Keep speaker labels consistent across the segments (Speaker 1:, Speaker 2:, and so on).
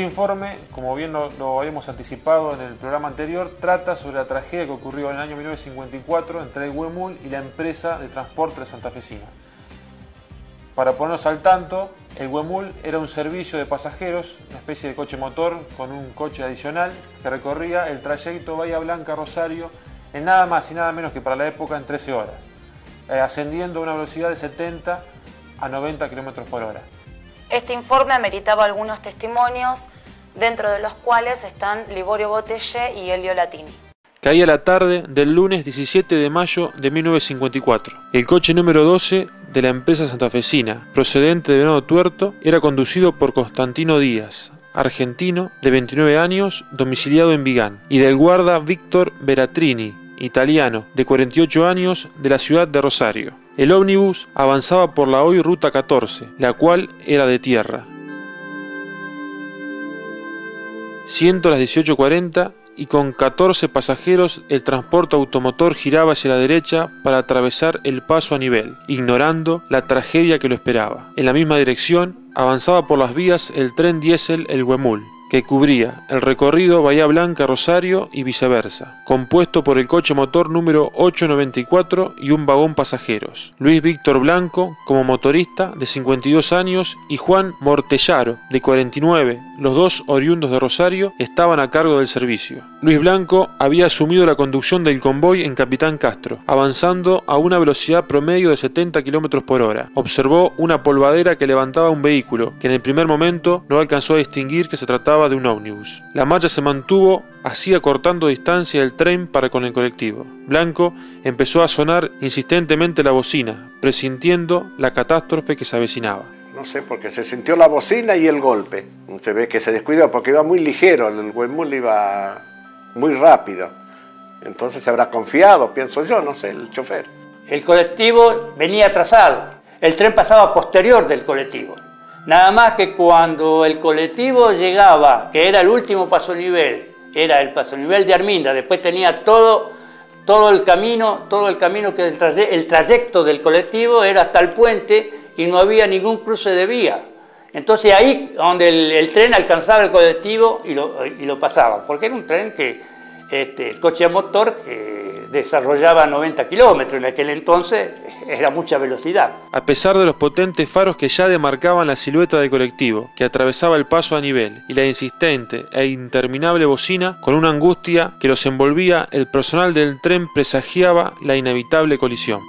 Speaker 1: Este informe, como bien lo habíamos anticipado en el programa anterior, trata sobre la tragedia que ocurrió en el año 1954 entre el Huemul y la empresa de transporte santafesina. Para ponernos al tanto, el Huemul era un servicio de pasajeros, una especie de coche motor con un coche adicional que recorría el trayecto Bahía Blanca-Rosario en nada más y nada menos que para la época en 13 horas, ascendiendo a una velocidad de 70 a 90 km por hora.
Speaker 2: Este informe ameritaba algunos testimonios, dentro de los cuales están Liborio Botelle y Elio Latini.
Speaker 1: Caía la tarde del lunes 17 de mayo de 1954. El coche número 12 de la empresa santafesina, procedente de Venado Tuerto, era conducido por Constantino Díaz, argentino de 29 años, domiciliado en Vigán, y del guarda Víctor Veratrini, italiano de 48 años, de la ciudad de Rosario. El ómnibus avanzaba por la hoy Ruta 14, la cual era de tierra. Siendo las 18:40 y con 14 pasajeros, el transporte automotor giraba hacia la derecha para atravesar el paso a nivel, ignorando la tragedia que lo esperaba. En la misma dirección avanzaba por las vías el tren diésel El Huemul, que cubría el recorrido Bahía Blanca-Rosario y viceversa, compuesto por el coche motor número 894 y un vagón pasajeros. Luis Víctor Blanco, como motorista, de 52 años, y Juan Mortellaro, de 49, los dos oriundos de Rosario, estaban a cargo del servicio. Luis Blanco había asumido la conducción del convoy en Capitán Castro, avanzando a una velocidad promedio de 70 km por hora. Observó una polvadera que levantaba un vehículo, que en el primer momento no alcanzó a distinguir que se trataba de un ómnibus. La marcha se mantuvo así acortando distancia del tren para con el colectivo. Blanco empezó a sonar insistentemente la bocina, presintiendo la catástrofe que se avecinaba.
Speaker 3: No sé, porque se sintió la bocina y el golpe. Se ve que se descuidó porque iba muy ligero, el Huemul iba muy rápido. Entonces se habrá confiado, pienso yo, no sé, el chofer.
Speaker 4: El colectivo venía atrasado, el tren pasaba posterior del colectivo. Nada más que cuando el colectivo llegaba, que era el último paso nivel, era el paso nivel de Arminda, después tenía todo el camino que el trayecto del colectivo era hasta el puente y no había ningún cruce de vía. Entonces ahí donde el tren alcanzaba el colectivo y lo pasaba, porque era un tren que el coche a motor que desarrollaba 90 kilómetros, en aquel entonces era mucha velocidad.
Speaker 1: A pesar de los potentes faros que ya demarcaban la silueta del colectivo, que atravesaba el paso a nivel, y la insistente e interminable bocina, con una angustia que los envolvía, el personal del tren presagiaba la inevitable colisión.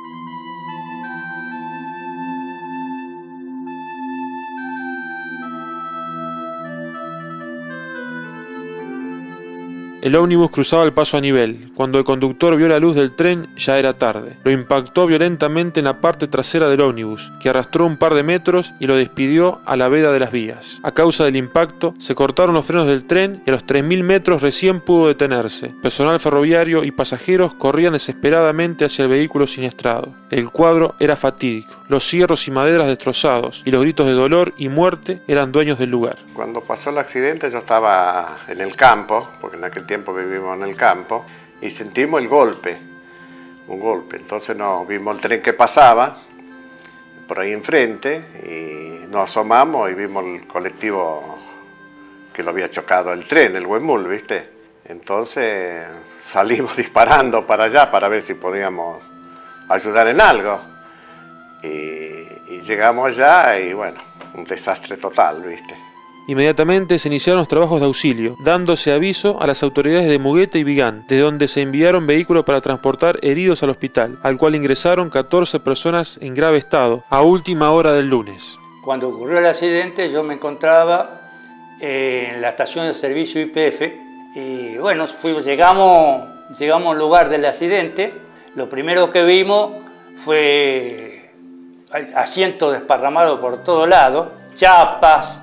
Speaker 1: El ómnibus cruzaba el paso a nivel. Cuando el conductor vio la luz del tren, ya era tarde. Lo impactó violentamente en la parte trasera del ómnibus, que arrastró un par de metros y lo despidió a la veda de las vías. A causa del impacto, se cortaron los frenos del tren y a los 3.000 metros recién pudo detenerse. Personal ferroviario y pasajeros corrían desesperadamente hacia el vehículo siniestrado. El cuadro era fatídico. Los cierros y maderas destrozados y los gritos de dolor y muerte eran dueños del lugar.
Speaker 3: Cuando pasó el accidente yo estaba en el campo, porque en aquel tiempo vivimos en el campo, y sentimos el golpe, un golpe. Entonces vimos el tren que pasaba por ahí enfrente y nos asomamos y vimos el colectivo que lo había chocado el tren, el Huemul, ¿viste? Entonces salimos disparando para allá para ver si podíamos ayudar en algo. Y llegamos allá y bueno, un desastre total, ¿viste?
Speaker 1: Inmediatamente se iniciaron los trabajos de auxilio, dándose aviso a las autoridades de Mugueta y Vigán, de donde se enviaron vehículos para transportar heridos al hospital, al cual ingresaron 14 personas en grave estado, a última hora del lunes.
Speaker 4: Cuando ocurrió el accidente yo me encontraba en la estación de servicio YPF y bueno, llegamos al lugar del accidente. Lo primero que vimos fue asientos desparramados por todo lado, chapas,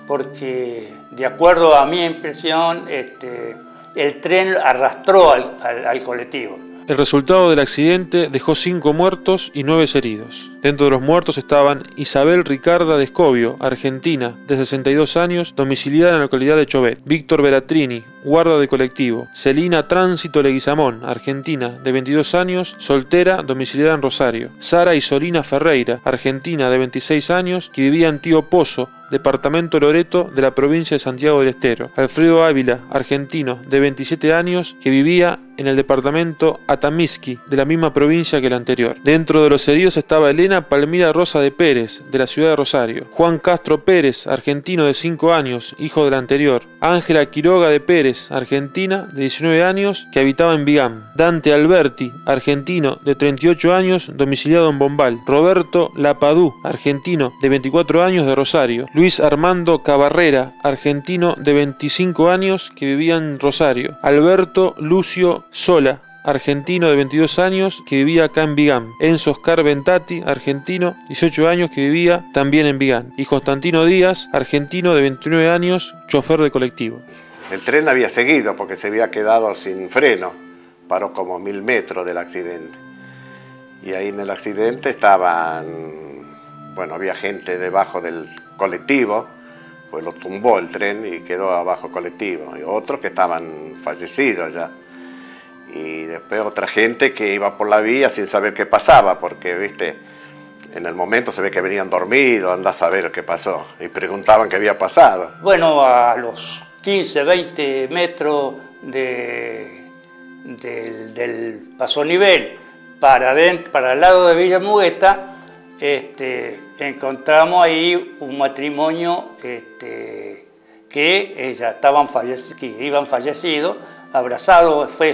Speaker 4: porque de acuerdo a mi impresión, el tren arrastró al colectivo.
Speaker 1: El resultado del accidente dejó 5 muertos y 9 heridos. Dentro de los muertos estaban Isabel Ricarda de Escobio, argentina, de 62 años, domiciliada en la localidad de Chobet; Víctor Veratrini, guarda del colectivo; Celina Tránsito Leguizamón, argentina, de 22 años, soltera, domiciliada en Rosario; Sara Isolina Ferreira, argentina, de 26 años, que vivía en Tío Pozo, departamento Loreto de la provincia de Santiago del Estero; Alfredo Ávila, argentino, de 27 años, que vivía en el departamento Atamisqui, de la misma provincia que el anterior. Dentro de los heridos estaba Elena Palmira Rosa de Pérez, de la ciudad de Rosario; Juan Castro Pérez, argentino, de 5 años, hijo del anterior; Ángela Quiroga de Pérez, argentina, de 19 años, que habitaba en Vigam; Dante Alberti, argentino, de 38 años, domiciliado en Bombal; Roberto Lapadú, argentino, de 24 años, de Rosario; Luis Armando Cabarrera, argentino, de 25 años, que vivía en Rosario; Alberto Lucio Sola, argentino, de 22 años, que vivía acá en Vigam; Enzo Oscar Ventati, argentino, 18 años, que vivía también en Vigam; y Constantino Díaz, argentino, de 29 años, chofer de colectivo.
Speaker 3: El tren había seguido porque se había quedado sin freno, paró como 1000 metros del accidente. Y ahí en el accidente había gente debajo del colectivo, pues lo tumbó el tren y quedó abajo el colectivo, y otros que estaban fallecidos ya. Y después otra gente que iba por la vía sin saber qué pasaba, porque, viste, en el momento se ve que venían dormidos, anda a saber qué pasó, y preguntaban qué había pasado.
Speaker 4: Bueno, a los 15, 20 metros del pasonivel para el lado de Villa Mugueta, encontramos ahí un matrimonio que ya iban fallecidos, abrazados. Fue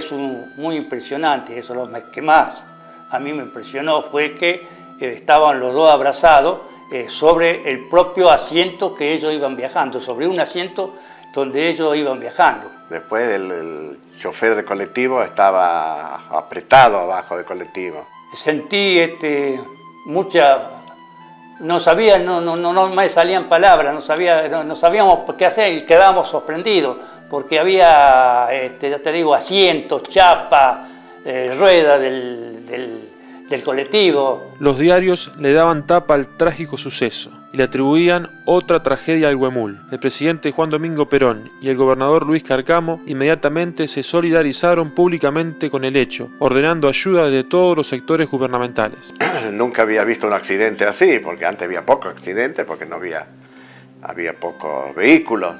Speaker 4: muy impresionante. Eso lo que más a mí me impresionó fue que estaban los dos abrazados sobre el propio asiento que ellos iban viajando, sobre un asiento donde ellos iban viajando.
Speaker 3: Después el chofer de colectivo estaba apretado abajo del colectivo.
Speaker 4: Sentí no sabía, no me salían palabras, no sabíamos qué hacer y quedábamos sorprendidos porque había, ya te digo, asientos, chapa, rueda del colectivo.
Speaker 1: Los diarios le daban tapa al trágico suceso y le atribuían otra tragedia al Huemul. El presidente Juan Domingo Perón y el gobernador Luis Carcamo inmediatamente se solidarizaron públicamente con el hecho, ordenando ayuda de todos los sectores gubernamentales.
Speaker 3: Nunca había visto un accidente así, porque antes había pocos accidentes, porque no había pocos vehículos,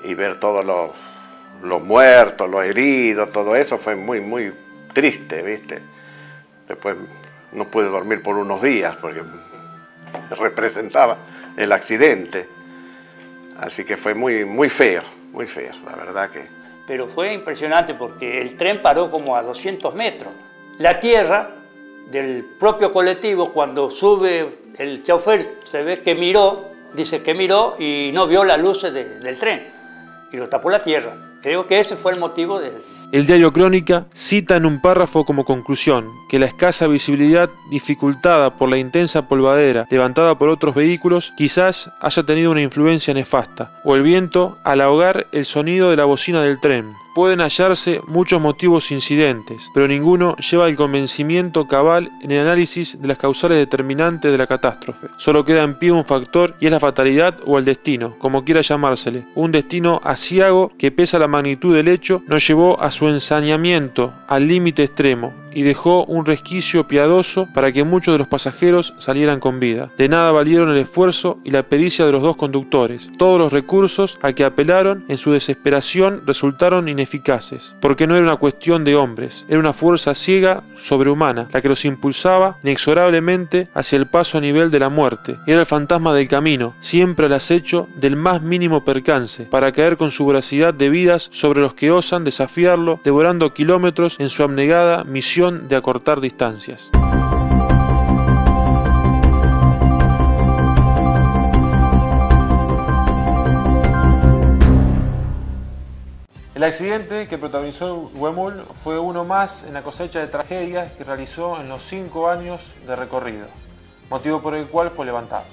Speaker 3: y ver todos los muertos, los heridos, todo eso fue muy, muy triste, ¿viste? Después no pude dormir por unos días porque representaba el accidente. Así que fue muy, muy feo, la verdad que...
Speaker 4: Pero fue impresionante porque el tren paró como a 200 metros. La tierra del propio colectivo, cuando sube el chofer, se ve que dice que miró y no vio las luces del tren y lo tapó la tierra. Creo que ese fue el motivo del...
Speaker 1: El diario Crónica cita en un párrafo como conclusión que la escasa visibilidad dificultada por la intensa polvadera levantada por otros vehículos quizás haya tenido una influencia nefasta, o el viento al ahogar el sonido de la bocina del tren. Pueden hallarse muchos motivos incidentes, pero ninguno lleva el convencimiento cabal en el análisis de las causales determinantes de la catástrofe. Solo queda en pie un factor y es la fatalidad o el destino, como quiera llamársele. Un destino aciago que, pese a la magnitud del hecho, no llevó a su ensañamiento al límite extremo y dejó un resquicio piadoso para que muchos de los pasajeros salieran con vida. De nada valieron el esfuerzo y la pericia de los dos conductores. Todos los recursos a que apelaron en su desesperación resultaron ineficaces, porque no era una cuestión de hombres, era una fuerza ciega, sobrehumana, la que los impulsaba inexorablemente hacia el paso a nivel de la muerte. Era el fantasma del camino, siempre al acecho del más mínimo percance, para caer con su voracidad de vidas sobre los que osan desafiarlo, devorando kilómetros en su abnegada misión de acortar distancias. El accidente que protagonizó Huemul fue uno más en la cosecha de tragedias que realizó en los 5 años de recorrido, motivo por el cual fue levantado.